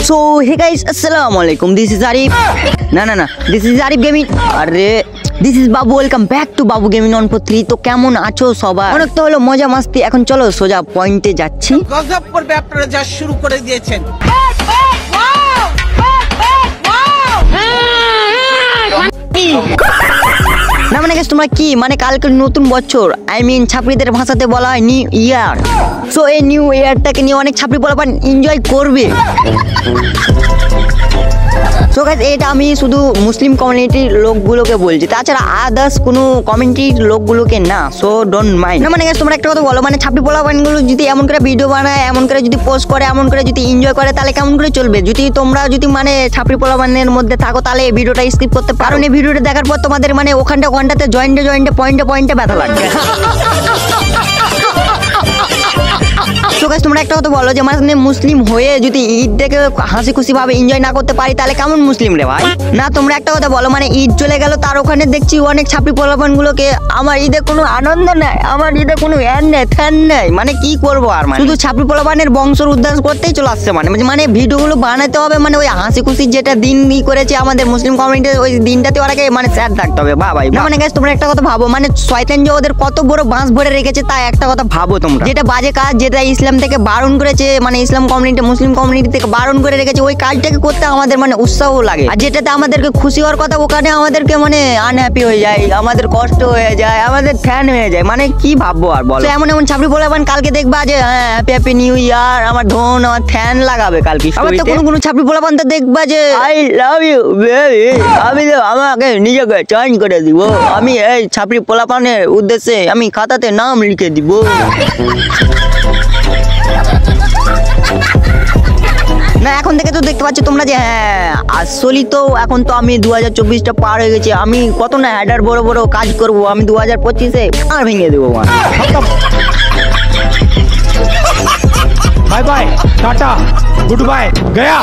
So hey guys, assalamualaikum. This is Arif. না this is Arif Gaming. আরে this is Babu. Welcome back to Babu Gaming on 3. তো কেমন আছো সবাই? অনেক তো হলো মজা মাস্তি, এখন চলো সোজা পয়েন্টে যাচ্ছি। গজব করবে, আপনারা যা শুরু করে দিয়েছেন। না মানে তোমরা কি মানে কালকে নতুন বছর, আই মিন ছাত্রীদের ভাষাতে বলা হয় নিউ ইয়ার। সো এই নিউ ইয়ারটাকে নিয়ে অনেক ছাত্রী বলা এনজয় করবে। সো গাইস এটা আমি শুধু মুসলিম কমিউনিটির লোকগুলোকে বলছি, তাছাড়া আদার্স কোনো কমিউনিটির লোকগুলোকে না। So don't mind. না মানে তোমরা একটা কথা বলো, মানে ছাপড়ি পোলাপানগুলো যদি এমন করে ভিডিও বানায়, এমন করে যদি পোস্ট করে, এমন করে যদি এনজয় করে, তাহলে কেমন করে চলবে? যদি তোমরা যদি মানে ছাপড়ি পোলাপানের মধ্যে থাকো, তাহলে এই ভিডিওটা স্কিপ করতে পারো। এই ভিডিওটা দেখার পর তোমাদের মানে ওখানটাতে জয়েন্টে পয়েন্টে ব্যথা লাগবে। তো গাইস তোমরা একটা কথা বলো যে মানে মুসলিম হয়ে যদি ঈদটাকে হাসি খুশি ভাবে এনজয় না করতে পারি, তাহলে কেমন মুসলিম রে ভাই? না তোমরা একটা কথা বলো, মানে ঈদ চলে গেল, তার ওখানে দেখছি অনেক ছাপড়ি পোলাপান গুলোকে আমার ঈদে কোনো আনন্দ নেই, আমার ঈদে কোনো এন নেই ফ্যান নেই, মানে কি করবো আর, মানে শুধু ছাপড়ি পোলাপানের বংশের উদ্ধার করতেই চলে আসছে। মানে ভিডিওগুলো বানাতে হবে, মানে ওই হাসি খুশি যেটা দিন করেছে আমাদের মুসলিম কমিউনিটি, ওই দিনটাতে ওরাকে মানে স্যাড থাকতে হবে। বা ভাই না মানে গাইস তোমরা একটা কথা ভাবো, মানে শয়তান যে ওদের কত বড় বাঁশ ভরে রেখেছে, তাই একটা কথা ভাবো তোমরা। যেটা বাজে কাজ, যেটা ইসলাম থেকে বারণ করেছে, মানে ইসলাম কমিউনিটি মুসলিম কমিউনিটি থেকে বারণ করে রেখেছে, ওই কাজটাকে করতে আমাদের মানে উৎসাহ লাগে। আর যেটাতে আমাদেরকে খুশি হওয়ার কথা, ওখানে আমাদেরকে মানে আনহ্যাপি হয়ে যায়, আমাদের কষ্ট হয়ে যায়, আমাদের ফ্যান হয়ে যায়। মানে কি ভাববো আর বলো? এমন ছাপড়ি পোলাপান কালকে দেখবা যে হ্যাঁ হ্যাপি নিউ ইয়ার, আমার ধন আমার ফ্যান লাগাবে কালকে। আবার তো কোনো ছাপড়ি পোলাপান তো দেখবা যে আই লাভ ইউ বেবি, আমি তো আমাকে নিজেকে চেঞ্জ করে দিব, আমি এই ছাপড়ি পোলাপানের উদ্দেশ্যে আমি খাতাতে নাম লিখে দিব। না এখন থেকে তো দেখতে পাচ্ছ তোমরা যে হ্যাঁ আসলেই তো এখন তো আমি 2024টা পার হয়ে গেছে, আমি কত না হেডার বড় বড় কাজ করব, আমি 2025-এ আর ভেঙে দেবো। Bye bye tata goodbye गया।